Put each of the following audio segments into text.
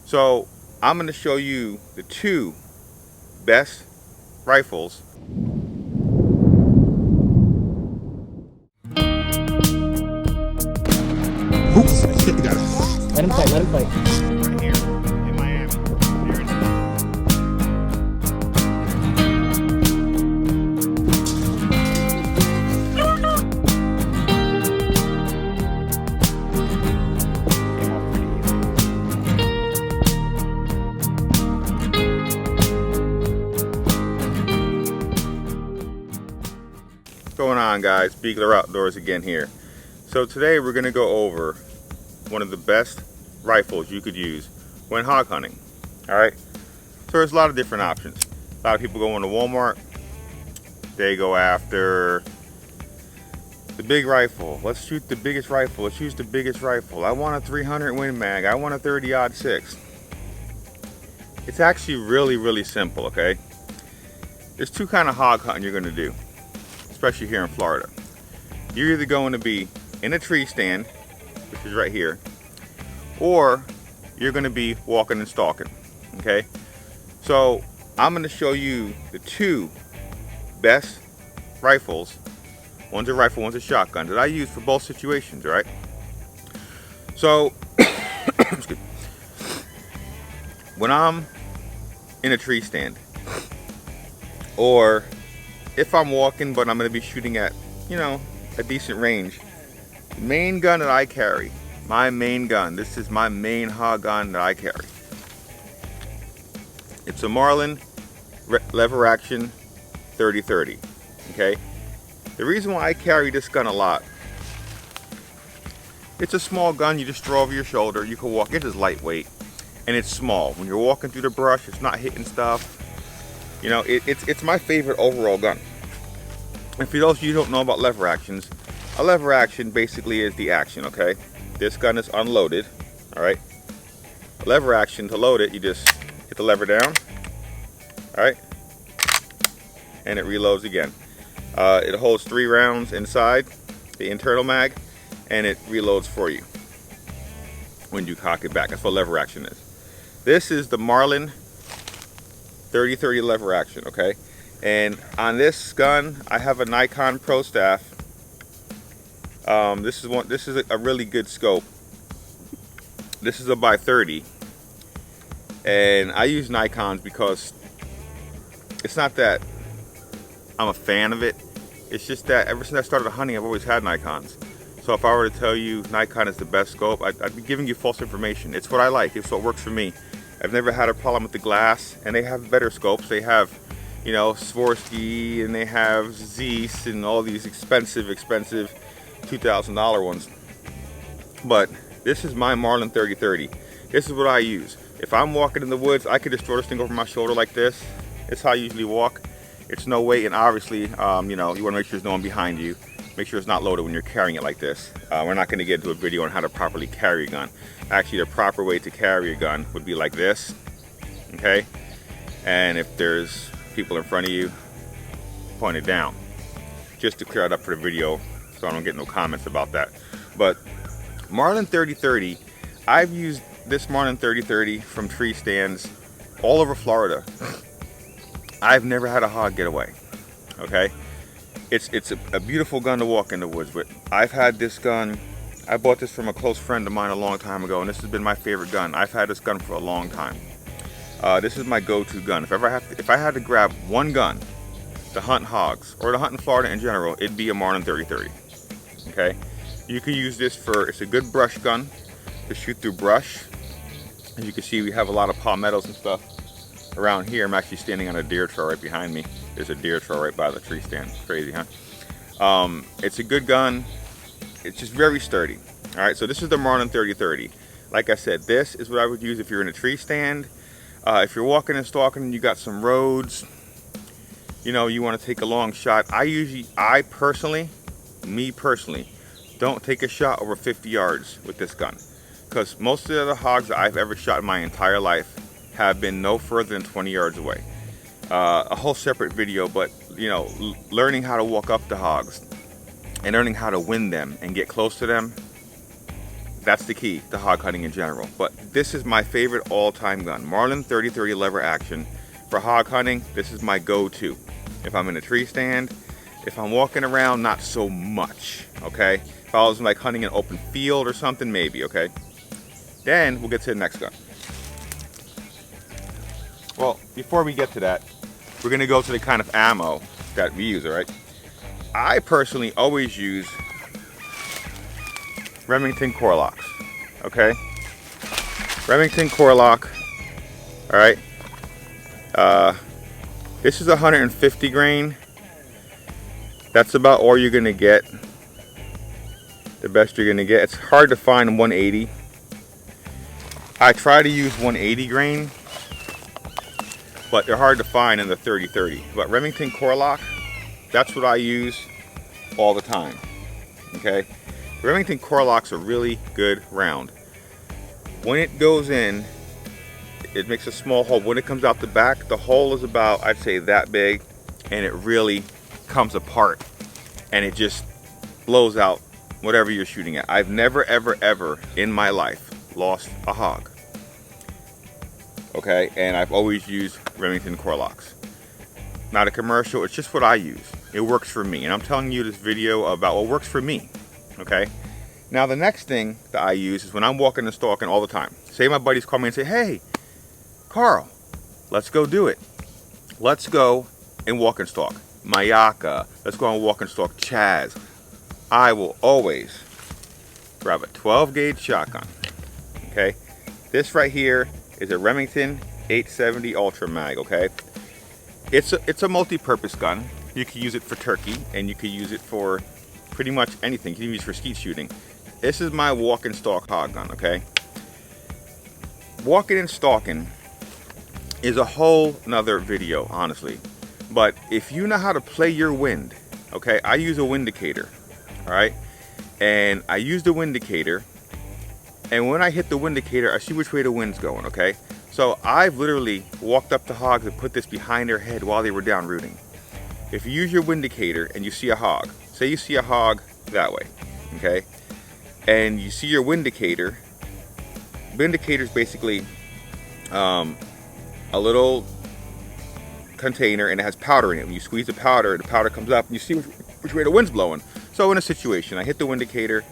So I'm going to show you the two best rifles. Oops, shit, you got it. Let him fight, let him fight. Right here in Miami. There it is. What's going on, guys? Beagler Outdoors again here. So today we're going to go over one of the best rifles you could use when hog hunting. Alright, so there's a lot of different options. A lot of people go into Walmart, they go after the big rifle. Let's shoot the biggest rifle, let's use the biggest rifle. I want a 300 Win Mag, I want a 30-06. It's actually really simple, okay? There's two kind of hog hunting you're going to do, especially here in Florida. You're either going to be in a tree stand, which is right here, or you're going to be walking and stalking. Okay, so I'm going to show you the two best rifles. One's a rifle, one's a shotgun, that I use for both situations. Right, so when I'm in a tree stand, or if I'm walking but I'm going to be shooting at, you know, a decent range, the main gun that I carry, my main gun, this is my main hog gun that I carry. It's a Marlin lever action 30-30. Okay, the reason why I carry this gun a lot, it's a small gun you just throw over your shoulder. You can walk, it is lightweight and it's small. When you're walking through the brush, it's not hitting stuff. You know, it's my favorite overall gun. And for those of you who don't know about lever actions, a lever action basically is the action, okay? This gun is unloaded, all right? A lever action, to load it, you just hit the lever down, all right? And it reloads again. It holds 3 rounds inside the internal mag, and it reloads for you when you cock it back. That's what lever action is. This is the Marlin 30-30 lever action, okay? And on this gun, I have a Nikon Pro Staff. This is a really good scope. This is a by 30, and I use Nikons because it's not that I'm a fan of it. It's just that ever since I started hunting, I've always had Nikons. So if I were to tell you Nikon is the best scope, I'd be giving you false information. It's what I like. It's what works for me. I've never had a problem with the glass, and they have better scopes. They have, you know, Swarovski, and they have Zeiss, and all these expensive $2,000 ones. But this is my Marlin 30-30. This is what I use. If I'm walking in the woods, I could just throw this thing over my shoulder like this. It's how I usually walk. It's no weight, and obviously, you know, you want to make sure there's no one behind you. Make sure it's not loaded when you're carrying it like this. We're not going to get into a video on how to properly carry a gun. Actually, the proper way to carry a gun would be like this, okay? And if there's people in front of you, point it down, just to clear it up for the video, so I don't get no comments about that. But Marlin 30-30, I've used this Marlin 30-30 from tree stands all over Florida. I've never had a hog get away, okay? It's a beautiful gun to walk in the woods with. I've had this gun, I bought this from a close friend of mine a long time ago, and this has been my favorite gun. I've had this gun for a long time. This is my go-to gun. If I had to grab one gun to hunt hogs, or to hunt in Florida in general, it'd be a Marlin 30-30. Okay, you can use this for, it's a good brush gun to shoot through brush. As you can see, we have a lot of palmettos and stuff around here. I'm actually standing on a deer trail right behind me. There's a deer trail right by the tree stand. Crazy, huh? It's a good gun. It's just very sturdy. All right, so this is the Marlin 30-30. Like I said, this is what I would use if you're in a tree stand. If you're walking and stalking and you got some roads, you know, you want to take a long shot. Me personally, don't take a shot over 50 yards with this gun, because most of the hogs that I've ever shot in my entire life have been no further than 20 yards away. A whole separate video, but you know, learning how to walk up to hogs and learning how to win them and get close to them, That's the key to hog hunting in general. But this is my favorite all-time gun. Marlin 30-30 lever action. For hog hunting, this is my go-to. If I'm in a tree stand, if I'm walking around, not so much, okay? If I was like hunting an open field or something, maybe, okay? Then we'll get to the next gun. Well, before we get to that, we're gonna go to the kind of ammo that we use, all right? I personally always use Remington core locks, okay? Remington core lock, all right? This is 150 grain. That's about all you're gonna get. The best you're gonna get. It's hard to find 180. I try to use 180 grain, but they're hard to find in the 30-30. But Remington core lock, that's what I use all the time, okay? Remington core lock's a really good round. When it goes in, it makes a small hole. When it comes out the back, the hole is about, I'd say, that big, and it really comes apart, and it just blows out whatever you're shooting at. I've never, ever, ever in my life lost a hog, okay? And I've always used Remington core locks. Not a commercial, it's just what I use. It works for me, and I'm telling you this video about what works for me, okay? Now the next thing that I use is when I'm walking and stalking all the time. Say my buddies call me and say, hey, Carl, let's go do it. Let's go and walk and stalk Mayaka. Let's go and walk and stalk Chaz. I will always grab a 12 gauge shotgun, okay? This right here is a Remington 870 Ultra Mag, okay? It's a multi-purpose gun. You can use it for turkey, and you can use it for pretty much anything. You can use it for skeet shooting. This is my walk and stalk hog gun, okay? Walking and stalking is a whole nother video, honestly. But if you know how to play your wind, okay? I use a Windicator, all right? And I use the Windicator, and when I hit the Windicator, I see which way the wind's going, okay? So I've literally walked up to hogs and put this behind their head while they were down rooting. If you use your Windicator and you see a hog, say you see a hog that way, okay? And you see your Windicator. Windicator is basically a little container, and it has powder in it. When you squeeze the powder comes up, and you see which way the wind's blowing. So in a situation, I hit the Windicator,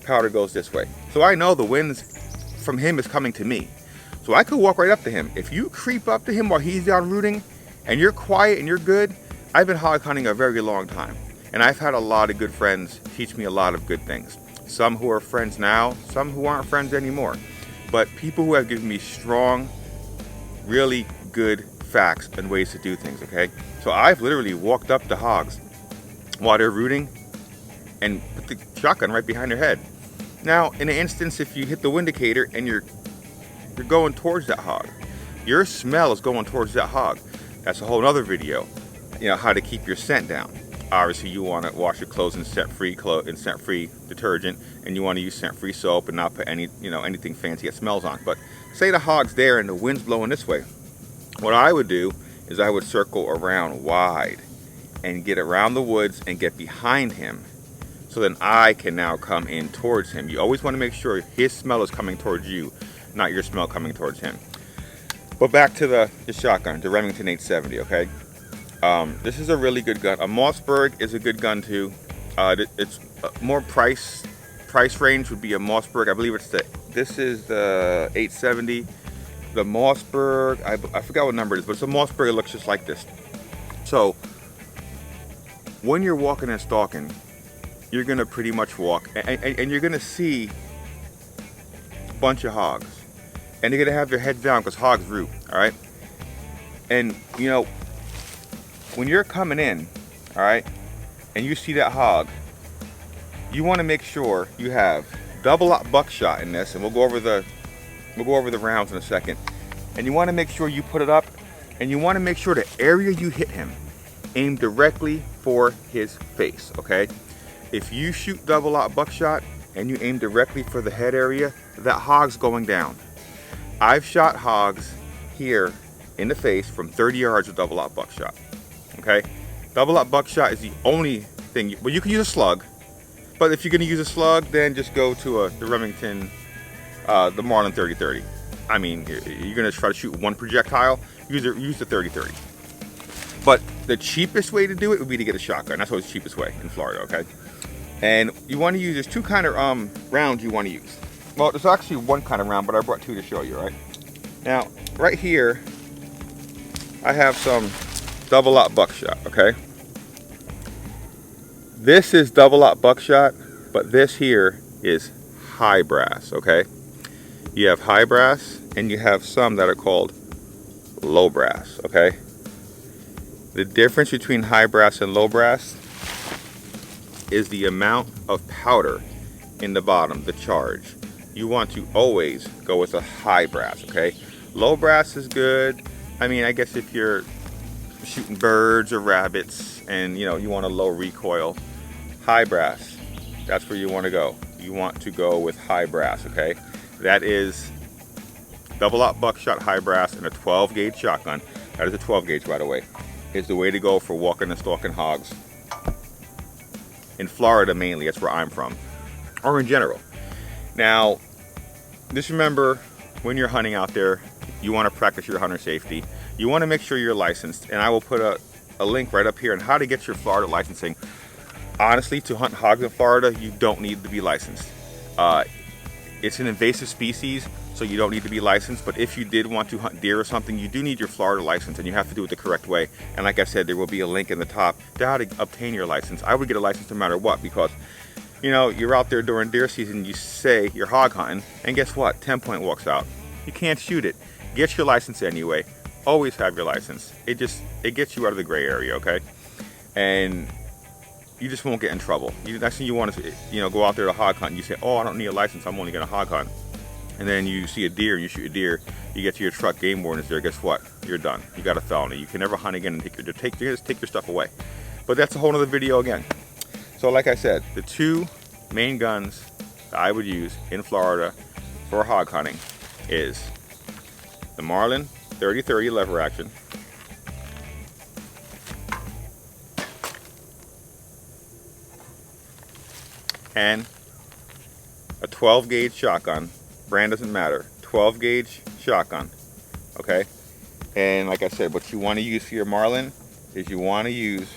powder goes this way. So I know the wind from him is coming to me. So I could walk right up to him. If you creep up to him while he's down rooting, and you're quiet and you're good, I've been hog hunting a very long time. And I've had a lot of good friends teach me a lot of good things. Some who are friends now, some who aren't friends anymore. But people who have given me strong, really good facts and ways to do things, okay? So I've literally walked up to hogs while they're rooting and put the shotgun right behind their head. Now, in an instance, if you hit the Windicator and you're going towards that hog, your smell is going towards that hog. That's a whole other video, you know, how to keep your scent down. Obviously, you want to wash your clothes in scent-free detergent, and you want to use scent-free soap and not put any, you know, anything fancy that smells on. But say the hog's there and the wind's blowing this way. What I would do is I would circle around wide and get around the woods and get behind him, so then I can now come in towards him. You always want to make sure his smell is coming towards you, not your smell coming towards him. But back to the shotgun, the Remington 870, okay? This is a really good gun. A Mossberg is a good gun too. It's more price range would be a Mossberg. I believe this is the 870. The Mossberg, I forgot what number it is, but it's a Mossberg. It looks just like this. So when you're walking and stalking, you're gonna pretty much walk, and you're gonna see a bunch of hogs, and you're gonna have your head down because hogs root, all right? And you know, when you're coming in, all right, and you see that hog, you want to make sure you have double up buckshot in this, and we'll go over the rounds in a second. And you want to make sure you put it up, and you want to make sure the area you hit him, aim directly for his face, okay? If you shoot double out buckshot and you aim directly for the head area, that hog's going down. I've shot hogs here in the face from 30 yards with double out buckshot. Okay, double up buckshot is the only thing. Well, you can use a slug, But if you're going to use a slug, then just go to the Remington, the Marlin 30-30. I mean, you're going to try to shoot one projectile, use the 30-30. But the cheapest way to do it would be to get a shotgun. That's always the cheapest way in Florida, okay? And you want to use, there's two kind of rounds you want to use. Well, there's actually one kind of round, but I brought two to show you, right? Now, right here, I have some double-aught buckshot, okay? This is double-aught buckshot, but this here is high brass, okay? You have high brass, and you have some that are called low brass, okay? The difference between high brass and low brass is the amount of powder in the bottom, the charge. You want to always go with a high brass, okay? Low brass is good. I mean, I guess if you're shooting birds or rabbits and you want a low recoil. High brass, that's where you want to go. You want to go with high brass, okay? That is double-aught buckshot high brass and a 12 gauge shotgun. That is a 12 gauge, by the way. Is the way to go for walking and stalking hogs. In Florida mainly, that's where I'm from, or in general. Now, just remember, when you're hunting out there, you want to practice your hunter safety. You want to make sure you're licensed, and I will put a link right up here on how to get your Florida licensing. Honestly, to hunt hogs in Florida, you don't need to be licensed. It's an invasive species, so you don't need to be licensed, but if you did want to hunt deer or something, you do need your Florida license, and you have to do it the correct way. And like I said, there will be a link in the top to how to obtain your license. I would get a license no matter what, because you're out there during deer season, you say you're hog hunting, and guess what? 10-point walks out. You can't shoot it. Get your license anyway. Always have your license. It gets you out of the gray area, okay? And you just won't get in trouble. Next thing you want is, go out there to hog hunt, and you say, oh, I don't need a license, I'm only gonna hog hunt. And then you see a deer, and you shoot a deer, you get to your truck, game warden is there, guess what? You're done. You got a felony. You can never hunt again and take your stuff away. But that's a whole other video again. So like I said, the two main guns that I would use in Florida for hog hunting is the Marlin 30-30 lever action, and a 12 gauge shotgun. Brand doesn't matter. 12 gauge shotgun, okay? And like I said, what you want to use for your Marlin is you want to use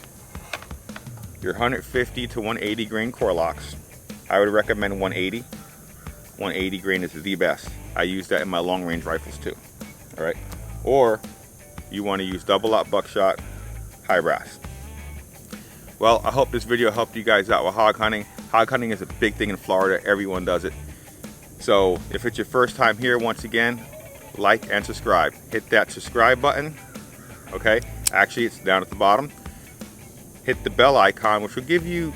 your 150 to 180 grain core locks. I would recommend 180. 180 grain is the best. I use that in my long range rifles too, all right? Or you want to use double-aught buckshot high brass. Well, I hope this video helped you guys out with hog hunting. Hog hunting is a big thing in Florida. Everyone does it. So if it's your first time here, once again, like and subscribe. Hit that subscribe button, okay? Actually, it's down at the bottom. Hit the bell icon, which will give you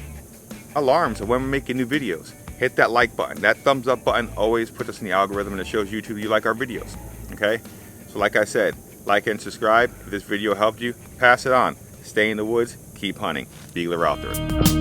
alarms of when we're making new videos. Hit that like button. That thumbs up button always puts us in the algorithm, and it shows YouTube you like our videos, okay? So like I said, like and subscribe. If this video helped you, pass it on. Stay in the woods, keep hunting. Beagler out there.